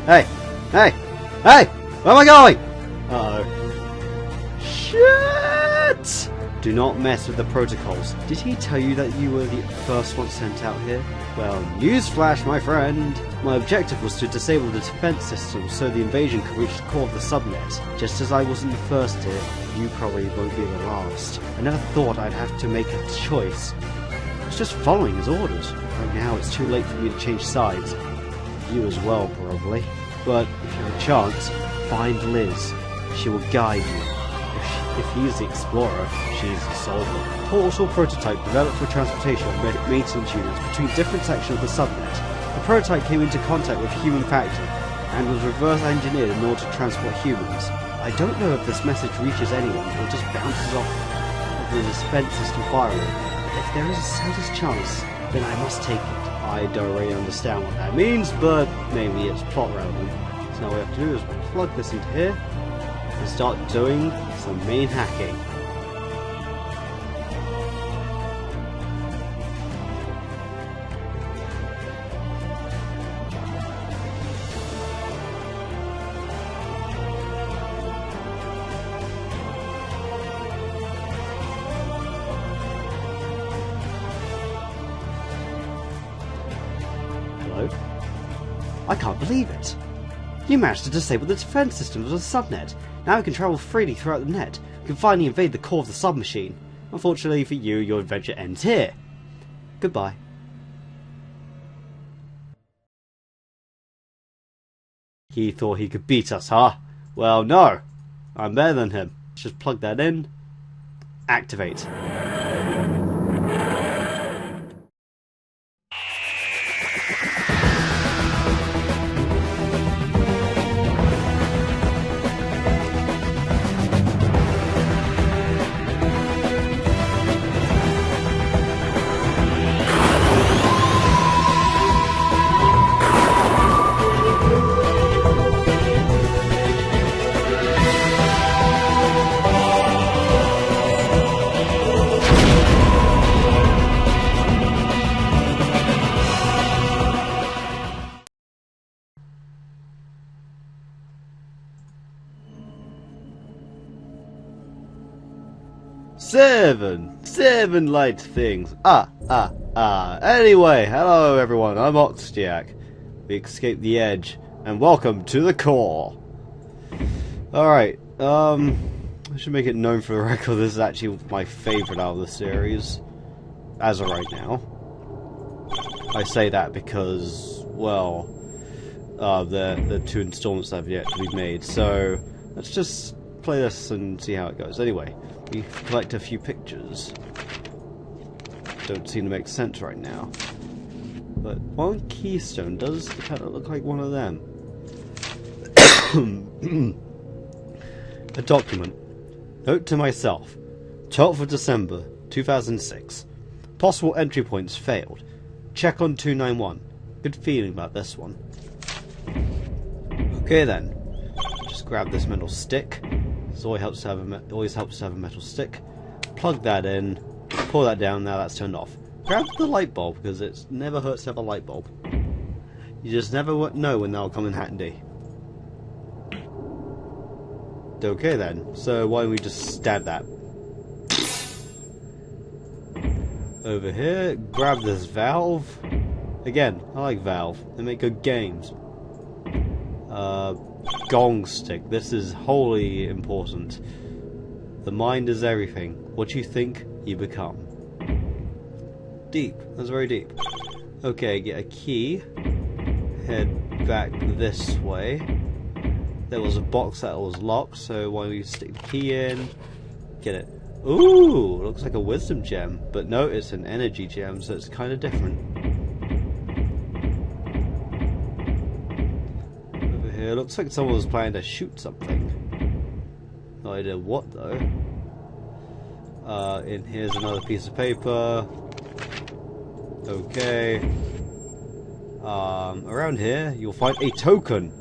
Hey! Hey! Hey! Where am I going? Uh-oh. Shit! Do not mess with the protocols. Did he tell you that you were the first one sent out here? Well, newsflash, my friend! My objective was to disable the defense system so the invasion could reach the core of the subnet. Just as I wasn't the first here, you probably won't be the last. I never thought I'd have to make a choice. I was just following his orders. Right now, it's too late for me to change sides. You as well, probably. But if you have a chance, find Liz. She will guide you. If he's the explorer, she's the soldier. Portal prototype developed for transportation of maintenance units between different sections of the subnet. The prototype came into contact with human factor and was reverse engineered in order to transport humans. I don't know if this message reaches anyone or just bounces off of the defense system firewall. If there is a slightest chance, then I must take it. I don't really understand what that means, but maybe it's plot relevant. So all we have to do is plug this into here and start doing some main hacking. Hello? I can't believe it! You managed to disable the defense systems of the subnet. Now we can travel freely throughout the net. We can finally invade the core of the submachine. Unfortunately for you, your adventure ends here. Goodbye. He thought he could beat us, huh? Well, no. I'm better than him. Let's just plug that in. Activate. Seven light things. Anyway, hello everyone, I'm Ocsttiac. We escaped the edge, and welcome to the core. Alright, I should make it known for the record, this is actually my favourite out of the series, as of right now. I say that because, well, the two installments that have yet to be made, so let's just play this and see how it goes. Anyway, we collect a few pictures. Don't seem to make sense right now. But one keystone does kind of look like one of them. A document. Note to myself. 12th of December, 2006. Possible entry points failed. Check on 291. Good feeling about this one. Okay then. Just grab this metal stick. It always helps to have a metal stick. Plug that in. Pull that down. Now that's turned off. Grab the light bulb because it never hurts to have a light bulb. You just never know when they'll come in handy. Okay then. So why don't we just stab that? Over here. Grab this valve. Again, I like valve. They make good games. Gong stick. This is wholly important. The mind is everything. What you think, you become. Deep. That's very deep. Okay, get a key. Head back this way. There was a box that was locked, so why don't we stick the key in? Get it. Ooh! Looks like a wisdom gem. But no, it's an energy gem, so it's kind of different. It looks like someone was planning to shoot something. No idea what though. And here's another piece of paper. Okay. Around here you'll find a token.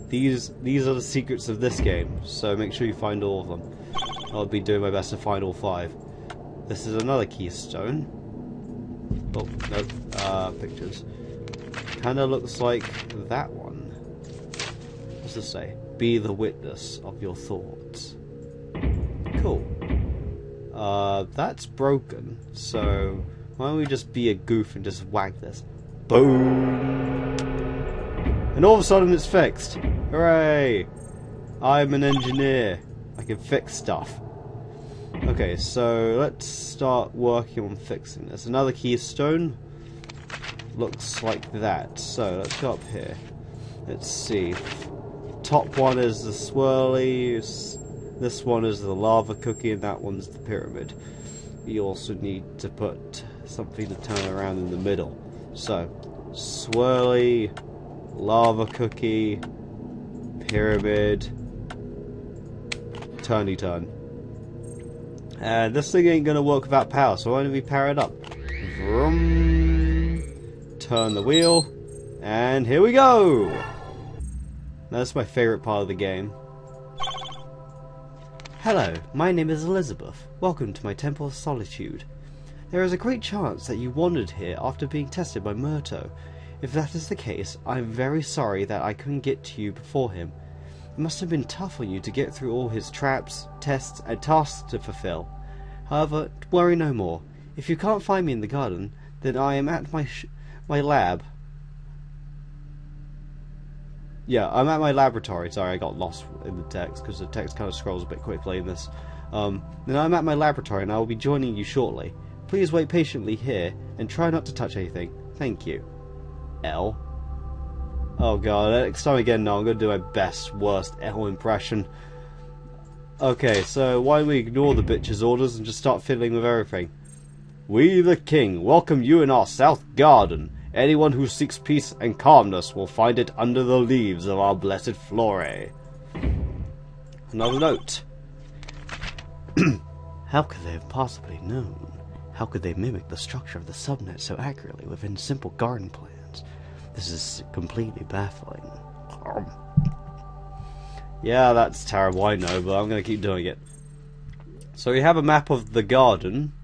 These are the secrets of this game, so make sure you find all of them. I'll be doing my best to find all 5. This is another keystone. Oh, no, pictures. Kinda looks like that one. does it say? Be the witness of your thoughts. Cool. That's broken, so why don't we just be a goof and just whack this? Boom! And all of a sudden it's fixed! Hooray! I'm an engineer. I can fix stuff. Okay, so let's start working on fixing this. Another keystone. Looks like that. So let's go up here. Let's see. Top one is the swirly. This one is the lava cookie, and that one's the pyramid. You also need to put something to turn around in the middle. So, swirly, lava cookie, pyramid, turny turn. And this thing ain't gonna work without power, so why don't we power it up? Vroom, turn the wheel, and here we go! Now, that's my favourite part of the game. Hello, my name is Elizabeth. Welcome to my Temple of Solitude. There is a great chance that you wandered here after being tested by Murto. If that is the case, I am very sorry that I couldn't get to you before him. It must have been tough on you to get through all his traps, tests, and tasks to fulfill. However, worry no more. If you can't find me in the garden, then I am at my lab. Yeah, I'm at my laboratory. Sorry, I got lost in the text because the text kind of scrolls a bit quickly in this. Then I'm at my laboratory and I will be joining you shortly. Please wait patiently here and try not to touch anything. Thank you. L. Oh god, next time again, no, I'm going to do my best, worst L impression. Okay, so why don't we ignore the bitch's orders and just start fiddling with everything? We the king welcome you in our south garden. Anyone who seeks peace and calmness will find it under the leaves of our blessed flora. Another note. How could they have possibly known? How could they mimic the structure of the subnet so accurately within simple garden plans? This is completely baffling. Yeah, that's terrible, I know, but I'm going to keep doing it. So we have a map of the garden,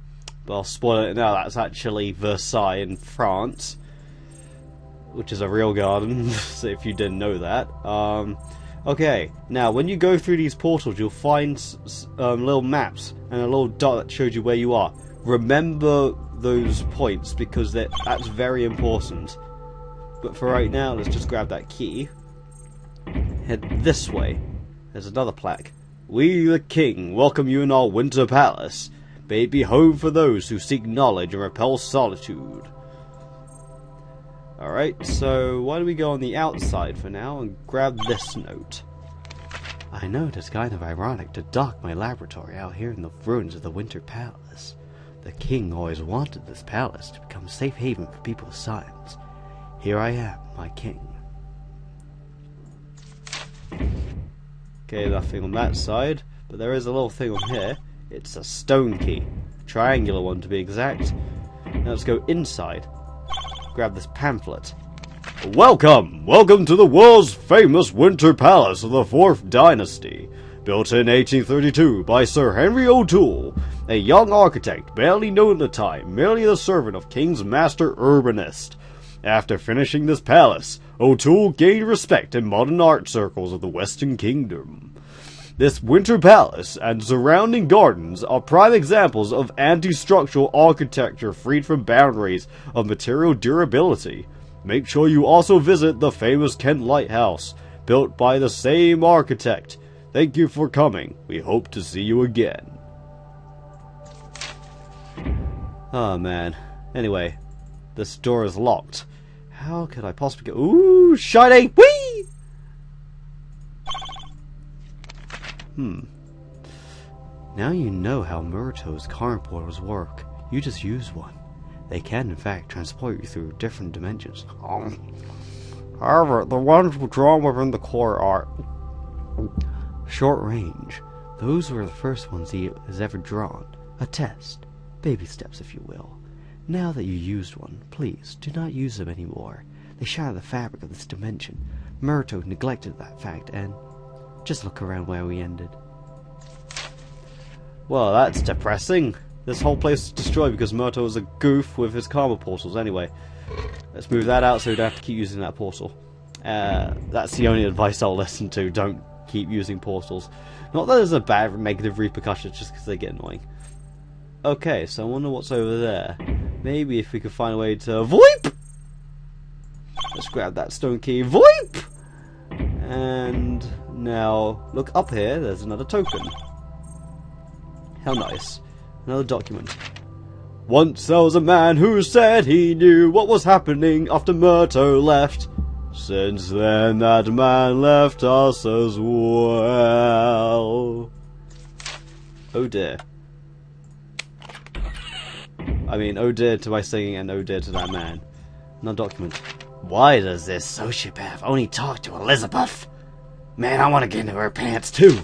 but I'll spoil it now, that's actually Versailles in France. Which is a real garden, so if you didn't know that. Okay, now when you go through these portals, you'll find little maps and a little dot that shows you where you are. Remember those points because that's very important. But for right now, let's just grab that key. Head this way. There's another plaque. We the king welcome you in our winter palace. May it be home for those who seek knowledge and repel solitude. Alright, so why don't we go on the outside for now and grab this note. I know it is kind of ironic to dock my laboratory out here in the ruins of the Winter Palace. The king always wanted this palace to become a safe haven for people with science. Here I am, my king. Okay, nothing on that side, but there is a little thing on here. It's a stone key. A triangular one to be exact. Now let's go inside. Grab this pamphlet. Welcome! Welcome to the world's famous Winter Palace of the 4th Dynasty. Built in 1832 by Sir Henry O'Toole, a young architect barely known at the time, merely the servant of King's master urbanist. After finishing this palace, O'Toole gained respect in modern art circles of the Western Kingdom. This Winter Palace and surrounding gardens are prime examples of anti-structural architecture freed from boundaries of material durability. Make sure you also visit the famous Kent Lighthouse, built by the same architect. Thank you for coming. We hope to see you again. Oh man. Anyway, this door is locked. How could I possibly get... Ooh, shiny! Whee! Now you know how Murto's current portals work. You just use one. They can, in fact, transport you through different dimensions. However, the ones drawn within the core are short range. Those were the first ones he has ever drawn. A test. Baby steps, if you will. Now that you used one, please, do not use them anymore. They shatter the fabric of this dimension. Murto neglected that fact, and just look around where we ended. Well, that's depressing. This whole place is destroyed because Murto was a goof with his karma portals. Anyway, let's move that out so we don't have to keep using that portal. That's the only advice I'll listen to. Don't keep using portals. Not that there's a bad negative repercussion, just because they get annoying. Okay, so I wonder what's over there. Maybe if we could find a way to VoIP! Let's grab that stone key. VoIP! And now, look up here, there's another token. How nice. Another document. Once there was a man who said he knew what was happening after Murto left. Since then that man left us as well. Oh dear. I mean, oh dear to my singing and oh dear to that man. No document. Why does this sociopath only talk to Elizabeth? Man, I want to get into her pants too.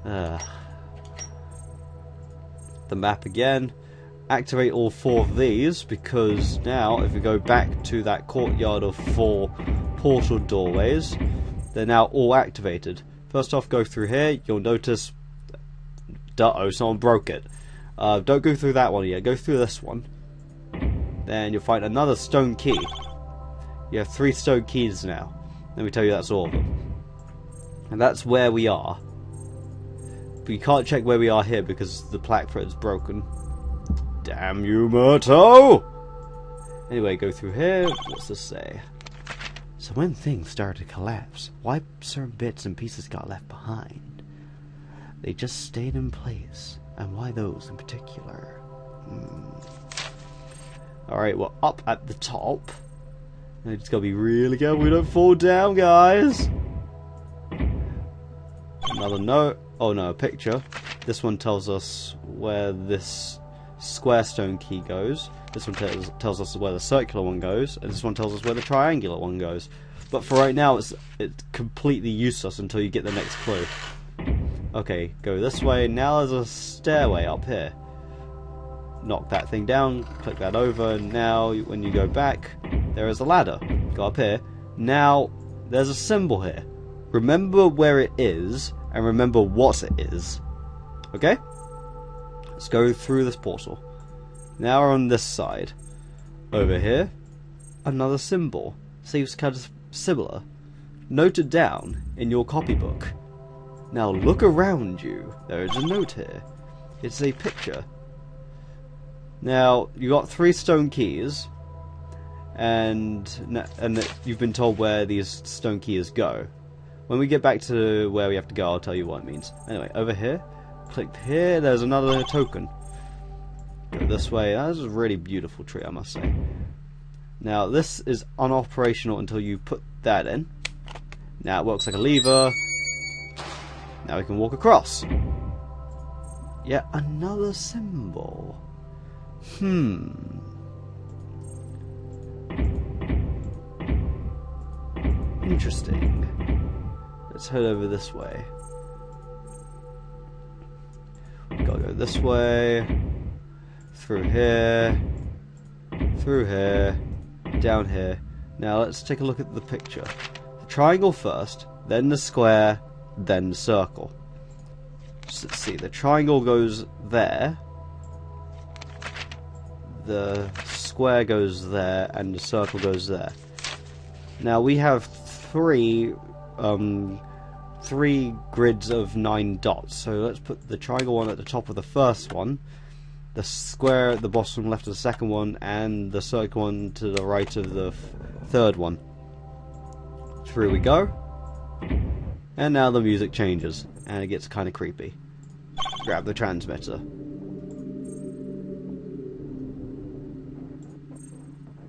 The map again. Activate all 4 of these, because now if we go back to that courtyard of 4 portal doorways, they're now all activated. First off, go through here. You'll notice, uh-oh, someone broke it. Don't go through that one yet. Go through this one. Then you'll find another stone key. You have 3 stone keys now. Let me tell you, that's all of them. And that's where we are. But you can't check where we are here because the plaque for it is broken. Damn you, Murto! Anyway, go through here. What's this say? So when things started to collapse, why certain bits and pieces got left behind? They just stayed in place. And why those in particular? Alright, we're up at the top. And it's gotta be really careful we don't fall down, guys. Another note. Oh no, a picture. This one tells us where this square stone key goes. This one tells us where the circular one goes. And this one tells us where the triangular one goes. But for right now, it's completely useless until you get the next clue. Okay, go this way. Now there's a stairway up here. Knock that thing down, click that over, and now when you go back, there is a ladder. Go up here. Now, there's a symbol here. Remember where it is, and remember what it is. Okay? Let's go through this portal. Now we're on this side. Over here, another symbol. Seems kind of similar. Note it down in your copybook. Now look around you. There is a note here. It's a picture. Now, you got 3 stone keys, and you've been told where these stone keys go. When we get back to where we have to go, I'll tell you what it means. Anyway, over here, click here, there's another token. Go this way. That is a really beautiful tree, I must say. Now, this is unoperational until you put that in. Now, it works like a lever. Now we can walk across. Yet another symbol. Interesting. Let's head over this way. We gotta go this way. Through here. Through here. Down here. Now let's take a look at the picture. The triangle first, then the square, then the circle. So let's see, the triangle goes there. The square goes there, and the circle goes there. Now we have 3 grids of 9 dots. So let's put the triangle one at the top of the first one, the square at the bottom left of the second one, and the circle one to the right of the third one. Through we go. And now the music changes, and it gets kind of creepy. Grab the transmitter.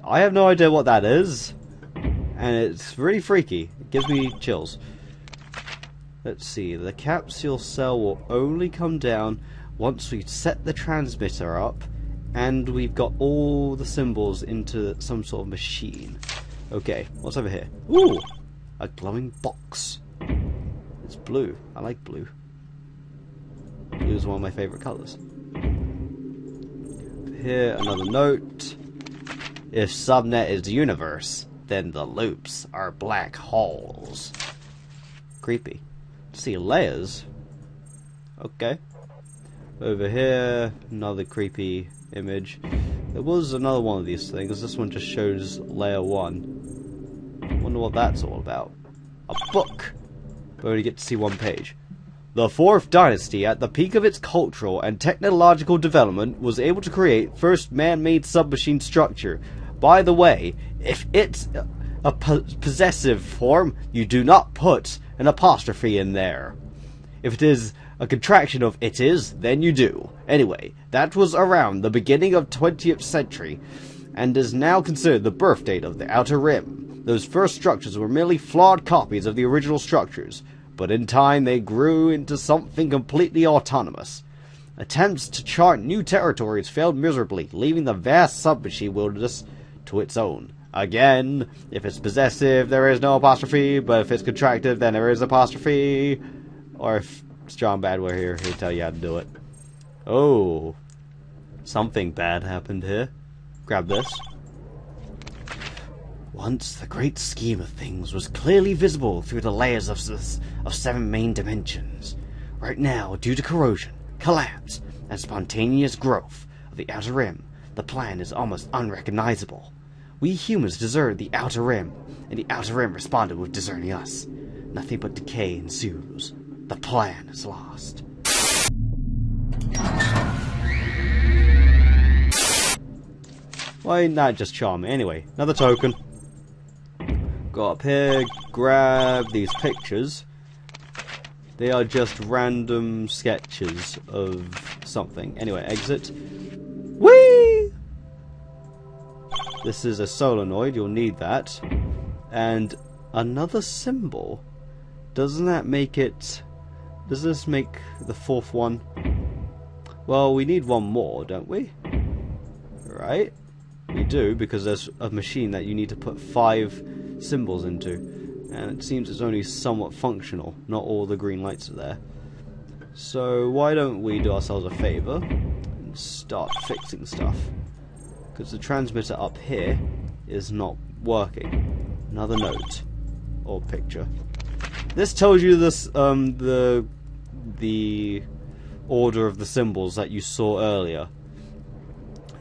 I have no idea what that is, and it's really freaky. It gives me chills. Let's see, the capsule cell will only come down once we set the transmitter up, and we've got all the symbols into some sort of machine. Okay, what's over here? Ooh! A glowing box. It's blue. I like blue. Blue is one of my favourite colours. Here, another note. If subnet is the universe, then the loops are black holes. Creepy. See layers. Okay. Over here, another creepy image. There was another one of these things. This one just shows layer 1. Wonder what that's all about. A book! But we only get to see one page. The Fourth Dynasty, at the peak of its cultural and technological development, was able to create first man-made submachine structure. By the way, if it's a possessive form, you do not put an apostrophe in there. If it is a contraction of it is, then you do. Anyway, that was around the beginning of 20th century, and is now considered the birth date of the Outer Rim. Those first structures were merely flawed copies of the original structures, but in time they grew into something completely autonomous. Attempts to chart new territories failed miserably, leaving the vast submachine wilderness to its own. Again, if it's possessive, there is no apostrophe, but if it's contracted, then there is apostrophe. Or if John Bad were here, he'd tell you how to do it. Oh, something bad happened here. Grab this. Once the great scheme of things was clearly visible through the layers of 7 main dimensions. Right now, due to corrosion, collapse, and spontaneous growth of the Outer Rim, the plan is almost unrecognizable. We humans deserted the Outer Rim, and the Outer Rim responded with deserting us. Nothing but decay ensues. The plan is lost. Why not just charming? Anyway, another token. Go up here, grab these pictures. They are just random sketches of something. Anyway, exit. Whee! This is a solenoid, you'll need that. And another symbol. Doesn't that make it... Does this make the fourth one? Well, we need one more, don't we? Right? We do, because there's a machine that you need to put 5 symbols into. And it seems it's only somewhat functional. Not all the green lights are there. So why don't we do ourselves a favour and start fixing stuff? Because the transmitter up here is not working. Another note. Or picture. This tells you this the order of the symbols that you saw earlier.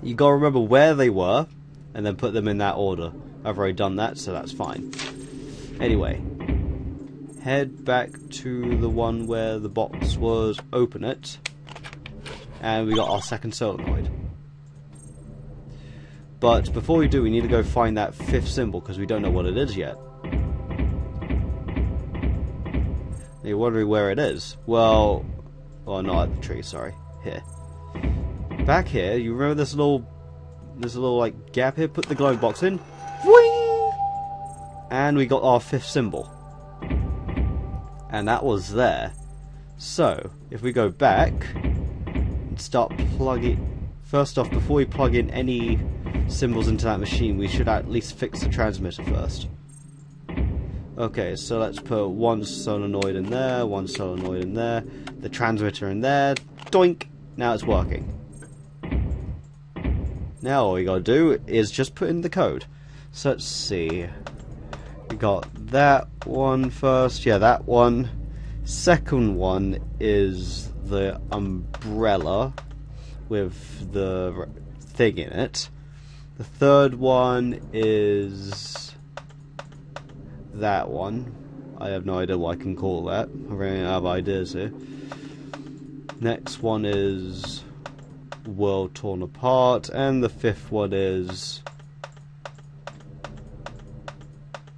You gotta remember where they were and then put them in that order. I've already done that, so that's fine. Anyway, head back to the one where the box was. Open it, and we got our second solenoid. But before we do, we need to go find that 5th symbol because we don't know what it is yet. You're wondering where it is. Well, not at the tree. Sorry, here. Back here, you remember this little like gap here? Put the glowing box in. Whee! And we got our 5th symbol. And that was there. So, if we go back and start plugging... First off, before we plug in any symbols into that machine, we should at least fix the transmitter first. Okay, so let's put 1 solenoid in there, 1 solenoid in there, the transmitter in there. Doink! Now it's working. Now all we gotta do is just put in the code. So let's see. We got that one first. Yeah, that one. Second one is the umbrella with the thing in it. The third one is that one. I have no idea what I can call that. I really have ideas here. Next one is World Torn Apart, and the 5th one is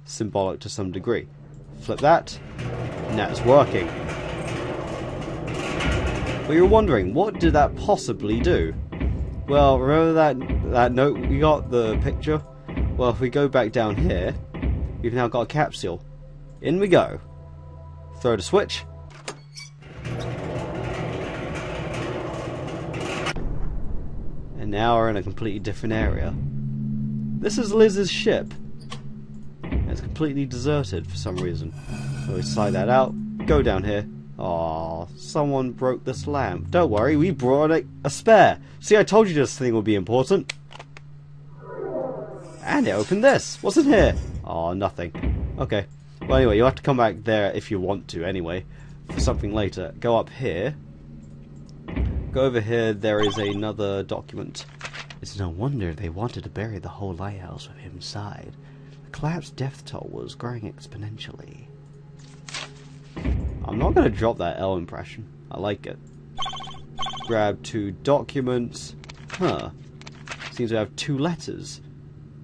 symbolic to some degree. Flip that, and that's working. But you're wondering, what did that possibly do? Well, remember that note we got, the picture? Well, if we go back down here, we've now got a capsule. In we go. Throw the switch. And now we're in a completely different area. This is Liz's ship. And it's completely deserted for some reason. So we slide that out. Go down here. Aww, someone broke this lamp. Don't worry, we brought a spare. See, I told you this thing would be important. And it opened this. What's in here? Aw, nothing. Okay. Well, anyway, you'll have to come back there if you want to, anyway, for something later. Go up here. Go over here, there is another document. It's no wonder they wanted to bury the whole lighthouse with him inside. The collapsed death toll was growing exponentially. I'm not going to drop that L impression. I like it. Grab 2 documents. Huh. Seems to have 2 letters.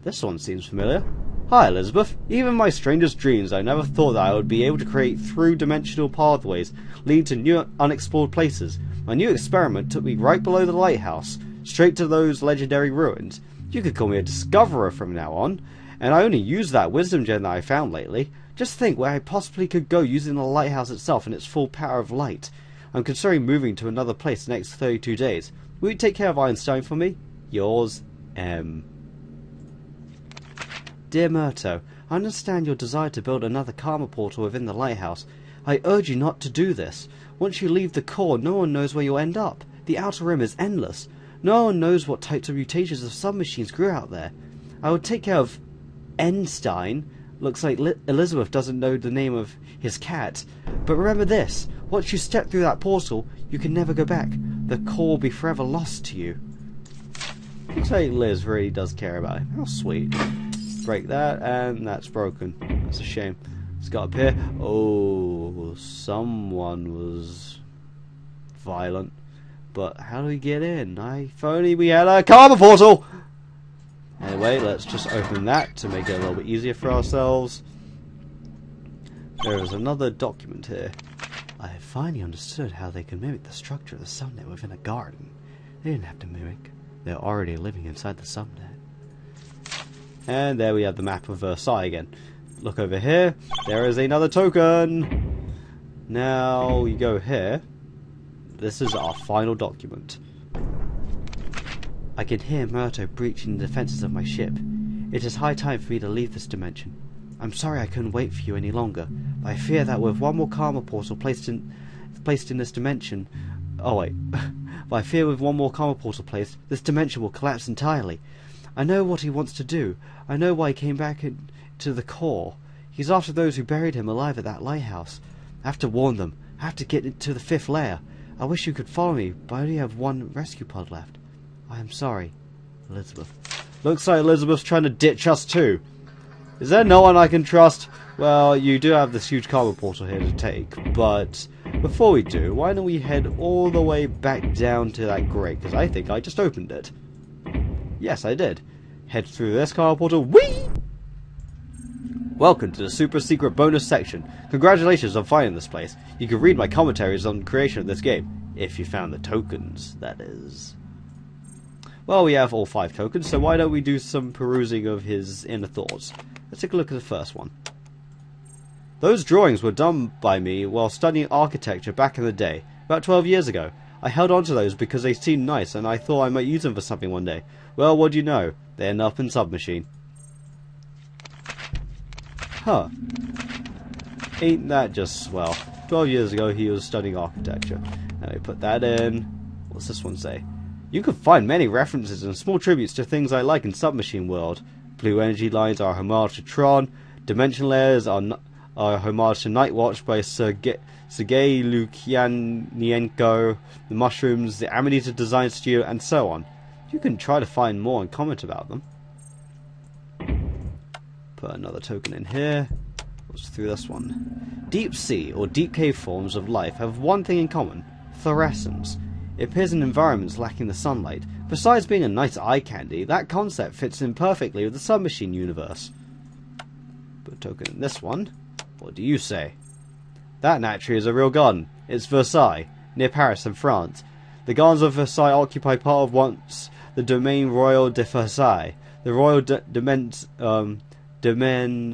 This one seems familiar. Hi, Elizabeth. Even in my strangest dreams, I never thought that I would be able to create through-dimensional pathways leading to new unexplored places. My new experiment took me right below the lighthouse, straight to those legendary ruins. You could call me a discoverer from now on, and I only use that wisdom gem that I found lately. Just think where I possibly could go using the lighthouse itself and its full power of light. I'm considering moving to another place the next 32 days. Will you take care of Einstein for me? Yours, M. Dear Murto, I understand your desire to build another karma portal within the lighthouse. I urge you not to do this. Once you leave the core, no one knows where you'll end up. The outer rim is endless. No one knows what types of mutations of submachines grew out there. I will take care of Einstein. Looks like Elizabeth doesn't know the name of his cat. But remember this, once you step through that portal, you can never go back. The core will be forever lost to you. Looks like Liz really does care about him. How sweet. Break that, and that's broken. That's a shame. Let's go up here. Oh, someone was violent. But how do we get in? If only we had a karma portal! Anyway, let's just open that to make it a little bit easier for ourselves. There is another document here. I have finally understood how they can mimic the structure of the subnet within a garden. They didn't have to mimic. They're already living inside the subnet. And there we have the map of Versailles again. Look over here. There is another token. Now you go here. This is our final document. I can hear Murto breaching the defenses of my ship. It is high time for me to leave this dimension. I'm sorry I couldn't wait for you any longer, but I fear that with one more karma portal placed in this dimension... Oh wait. But I fear with one more karma portal placed, this dimension will collapse entirely. I know what he wants to do. I know why he came back to the core. He's after those who buried him alive at that lighthouse. I have to warn them. I have to get into the 5th layer. I wish you could follow me, but I only have 1 rescue pod left. I am sorry, Elizabeth. Looks like Elizabeth's trying to ditch us too. Is there no one I can trust? Well, you do have this huge karma portal here to take, but before we do, why don't we head all the way back down to that grate, because I think I just opened it. Yes, I did. Head through this karma portal. Whee! Welcome to the super secret bonus section. Congratulations on finding this place. You can read my commentaries on the creation of this game. If you found the tokens, that is. Well, we have all 5 tokens, so why don't we do some perusing of his inner thoughts. Let's take a look at the first one. Those drawings were done by me while studying architecture back in the day, about 12 years ago. I held on to those because they seemed nice and I thought I might use them for something one day. Well, what do you know? They end up in Submachine. Huh. Ain't that just swell. 12 years ago he was studying architecture. Now we put that in. What's this one say? You can find many references and small tributes to things I like in Submachine world. Blue energy lines are a homage to Tron. Dimension layers are a homage to Nightwatch by Sergei Lukianenko. The mushrooms, the Amanita Design Studio, and so on. You can try to find more and comment about them. Put another token in here. What's through this one? Deep sea or deep cave forms of life have one thing in common: fluorescence. It appears in environments lacking the sunlight. Besides being a nice eye candy, that concept fits in perfectly with the Submachine universe. Put a token in this one. What do you say? That naturally is a real garden. It's Versailles, near Paris in France. The gardens of Versailles occupy part of once the Domaine Royal de Versailles, the royal domain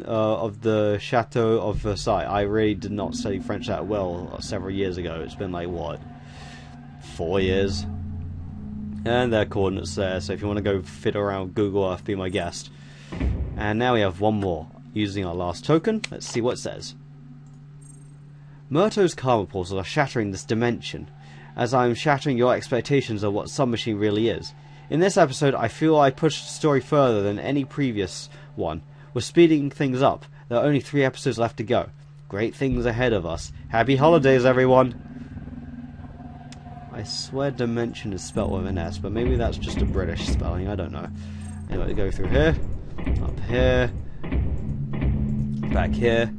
of the Chateau of Versailles. I really did not study French that well several years ago. It's been like, what, 4 years? And there are coordinates there, so if you want to go fiddle around Google Earth, be my guest. And now we have one more. Using our last token, let's see what it says. Murto's karma portals are shattering this dimension, as I am shattering your expectations of what Submachine really is. In this episode, I feel I pushed the story further than any previous one. We're speeding things up. There are only 3 episodes left to go. Great things ahead of us. Happy holidays, everyone! I swear dimension is spelled with an S, but maybe that's just a British spelling, I don't know. Anyway, go through here, up here, back here.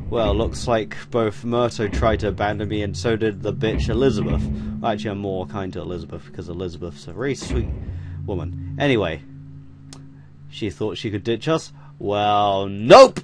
Well, looks like both Murto tried to abandon me and so did the bitch Elizabeth. Well, actually, I'm more kind to Elizabeth because Elizabeth's a very sweet woman. Anyway, she thought she could ditch us? Well, nope!